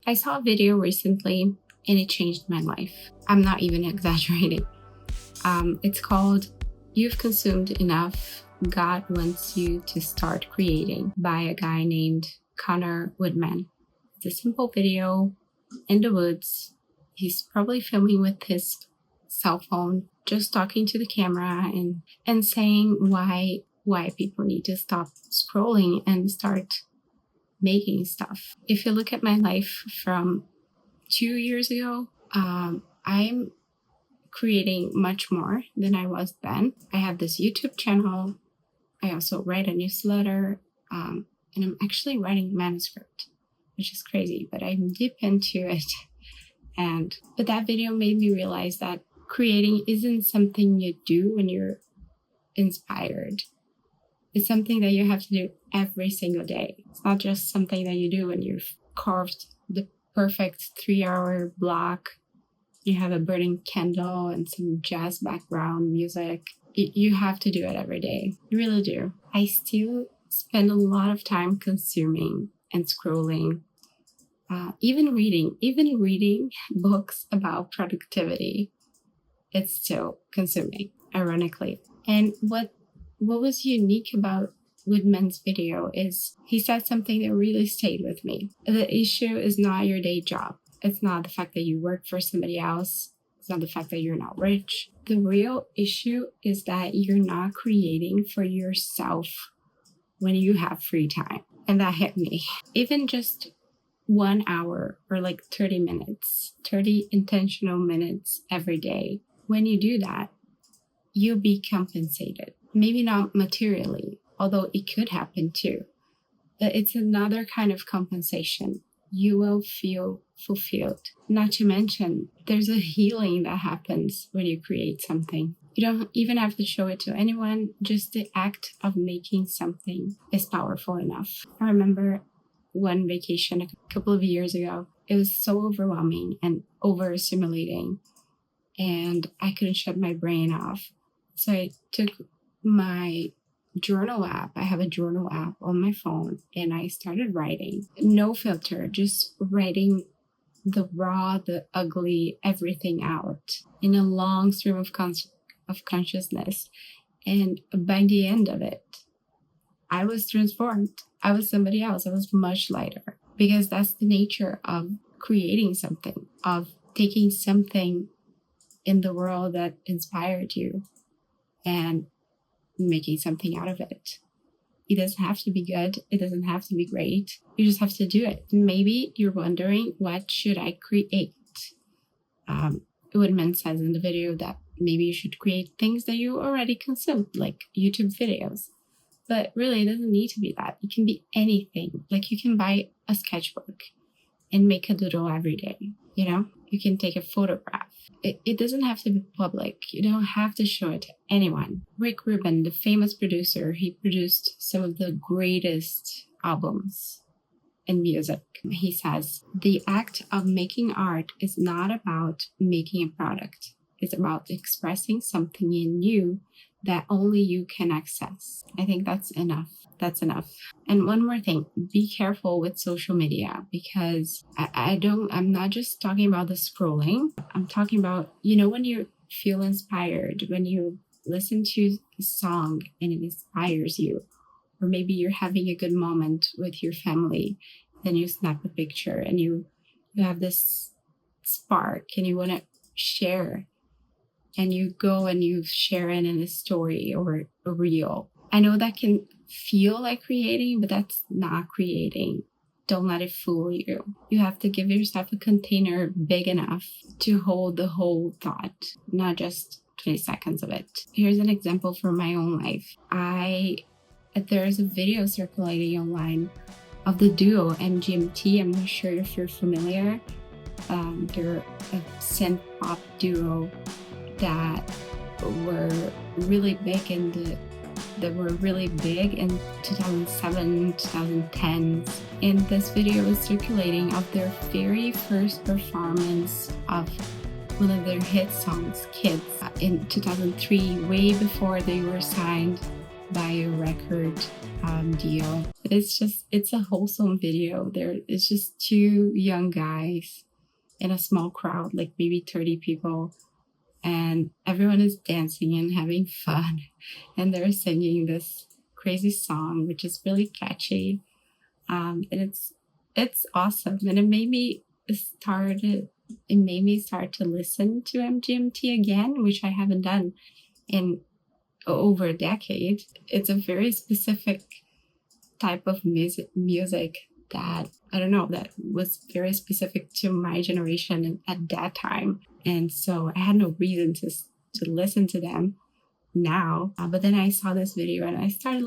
I saw a video recently and it changed my life. I'm not even exaggerating. It's called You've Consumed Enough, God Wants You to Start Creating by a guy named Connor Woodman. It's a simple video in the woods. He's probably filming with his cell phone, just talking to the camera and saying why people need to stop scrolling and start making stuff. If you look at my life from 2 years ago, I'm creating much more than I was then. I have this YouTube channel. I also write a newsletter, and I'm actually writing a manuscript, which is crazy, but I'm deep into it. But that video made me realize that creating isn't something you do when you're inspired. It's something that you have to do every single day. It's not just something that you do when you've carved the perfect 3-hour block. You have a burning candle and some jazz background music. You have to do it every day. You really do. I still spend a lot of time consuming and scrolling. Even reading books about productivity. It's still consuming, ironically. And what was unique about Woodman's video is he said something that really stayed with me. The issue is not your day job. It's not the fact that you work for somebody else. It's not the fact that you're not rich. The real issue is that you're not creating for yourself when you have free time. And that hit me. Even just 1 hour or like 30 minutes, 30 intentional minutes every day. When you do that, you'll be compensated. Maybe not materially, although it could happen too. But it's another kind of compensation. You will feel fulfilled. Not to mention, there's a healing that happens when you create something. You don't even have to show it to anyone. Just the act of making something is powerful enough. I remember one vacation a couple of years ago. It was so overwhelming and overstimulating, and I couldn't shut my brain off. So I took my journal app. I have a journal app on my phone, and I started writing. No filter, just writing the raw, the ugly, everything out in a long stream of consciousness. And by the end of it, I was transformed. I was somebody else. I was much lighter, because that's the nature of creating something, of taking something in the world that inspired you and making something out of it. It doesn't have to be good. It doesn't have to be great. You just have to do it. Maybe you're wondering, what should I create? Woodman says in the video that maybe you should create things that you already consume, like YouTube videos. But really, it doesn't need to be that. It can be anything. Like, you can buy a sketchbook and make a doodle every day, you know? You can take a photograph. It doesn't have to be public. You don't have to show it to anyone. Rick Rubin, the famous producer, he produced some of the greatest albums in music. He says, the act of making art is not about making a product. It's about expressing something in you that only you can access. I think that's enough. That's enough. And one more thing, be careful with social media, because I'm not just talking about the scrolling. I'm talking about, when you feel inspired, when you listen to a song and it inspires you, or maybe you're having a good moment with your family, then you snap a picture and you have this spark and you want to share. And you go and you share it in a story or a reel. I know that can feel like creating, but that's not creating. Don't let it fool you. You have to give yourself a container big enough to hold the whole thought, not just 20 seconds of it. Here's an example from my own life. There's a video circulating online of the duo MGMT. I'm not sure if you're familiar. They're a synth pop duo that were really big in 2007, 2010s. And this video is circulating of their very first performance of one of their hit songs, Kids, in 2003, way before they were signed by a record deal. It's a wholesome video. It's just two young guys in a small crowd, like maybe 30 people, and everyone is dancing and having fun, and they're singing this crazy song, which is really catchy, and it's awesome, and it made me start to listen to MGMT again, which I haven't done in over a decade. It's a very specific type of music that, I don't know, that was very specific to my generation at that time. And so I had no reason to listen to them now. But then I saw this video and I started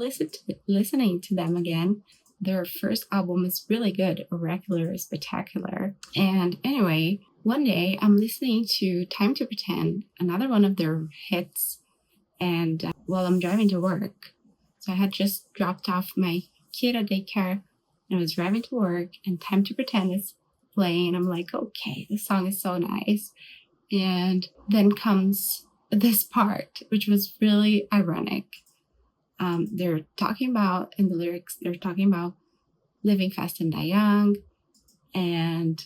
listening to them again. Their first album is really good. Oracular is spectacular. And anyway, one day I'm listening to Time to Pretend, another one of their hits, and while I'm driving to work. So I had just dropped off my kid at daycare and I was driving to work, and Time to Pretend is playing, and I'm like, okay, this song is so nice. And then comes this part, which was really ironic. They're talking about, in the lyrics, they're talking about living fast and die young, and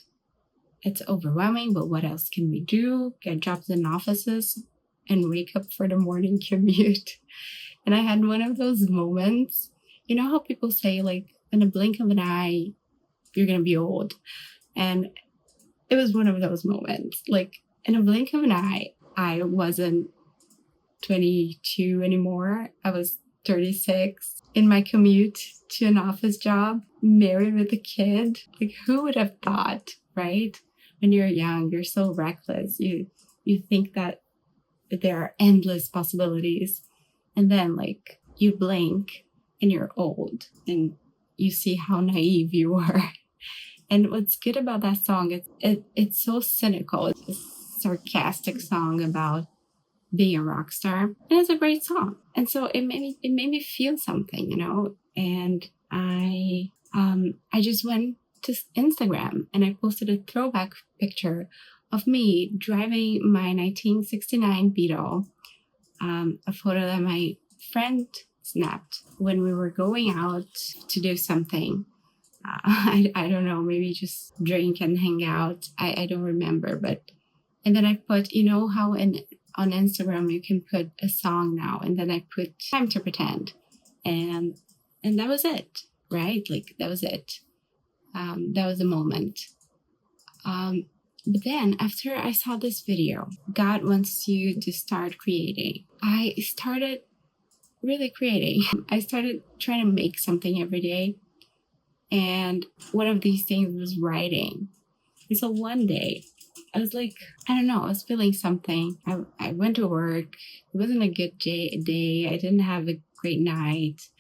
it's overwhelming, but what else can we do? Get jobs in offices and wake up for the morning commute. And I had one of those moments. You know how people say, like, in a blink of an eye, you're going to be old? And it was one of those moments. Like, in a blink of an eye, I wasn't 22 anymore. I was 36 in my commute to an office job, married with a kid. Like, who would have thought, right? When you're young, you're so reckless. You think that there are endless possibilities. And then, like, you blink and you're old and you see how naive you were. And what's good about that song, it's so cynical. It's a sarcastic song about being a rock star. And it's a great song. And so it made me feel something, you know. And I just went to Instagram and I posted a throwback picture of me driving my 1969 Beetle, a photo that my friend snapped when we were going out to do something. I don't know, maybe just drink and hang out. I don't remember, and then I put, you know how on Instagram you can put a song now, and then I put Time to Pretend, and that was it, right? Like, that was it. That was the moment. But then after I saw this video, God wants you to start creating. I started really creating. I started trying to make something every day. And one of these things was writing. And so one day, I was like, I don't know, I was feeling something. I went to work. It wasn't a good day. I didn't have a great night.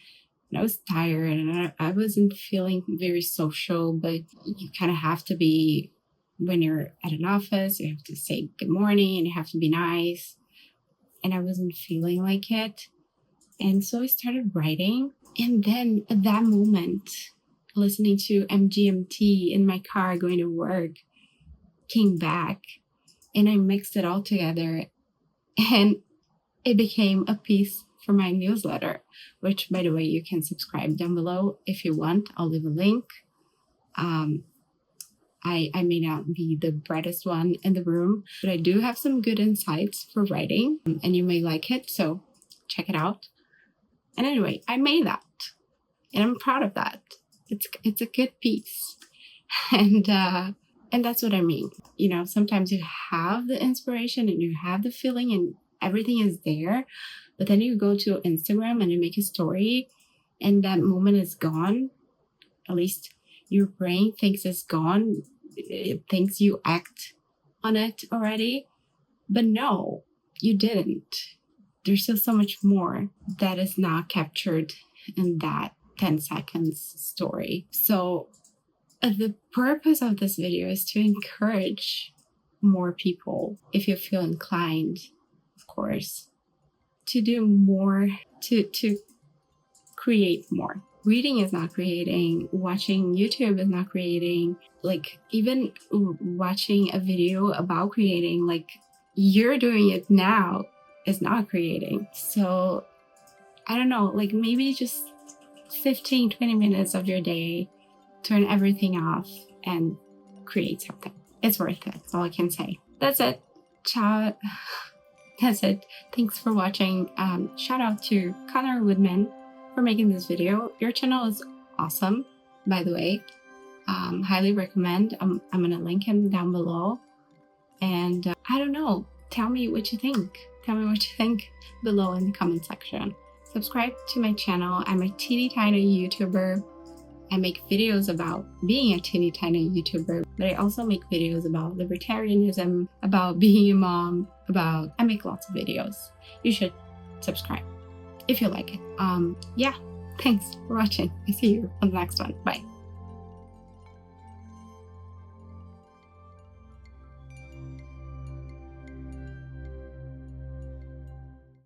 And I was tired and I wasn't feeling very social, but you kind of have to be when you're at an office. You have to say good morning and you have to be nice. And I wasn't feeling like it. And so I started writing. And then at that moment, listening to MGMT in my car going to work, came back and I mixed it all together and it became a piece for my newsletter, which, by the way, you can subscribe down below if you want. I'll leave a link. I may not be the brightest one in the room, but I do have some good insights for writing and you may like it. So check it out. And anyway, I made that and I'm proud of that. It's a good piece. And that's what I mean. You know, sometimes you have the inspiration and you have the feeling and everything is there, but then you go to Instagram and you make a story and that moment is gone. At least your brain thinks it's gone. It thinks you act on it already. But no, you didn't. There's still so much more that is not captured in that 10 seconds story. So the purpose of this video is to encourage more people, if you feel inclined, of course, to do more, to create more. Reading is not creating, watching YouTube is not creating, like even watching a video about creating, like you're doing it now is not creating. So I don't know, like maybe just 15-20 minutes of your day, turn everything off and create something. It's worth it. That's all I can say. That's it. Ciao. That's it. Thanks for watching. Shout out to Connor Woodman for making this video. Your channel is awesome, by the way. Highly recommend. I'm gonna link him down below. And I don't know, tell me what you think. Tell me what you think below in the comment section. Subscribe to my channel. I'm a teeny tiny YouTuber. I make videos about being a teeny tiny YouTuber, but I also make videos about libertarianism, about being a mom, I make lots of videos. You should subscribe if you like it. Yeah, thanks for watching. I see you on the next one. Bye.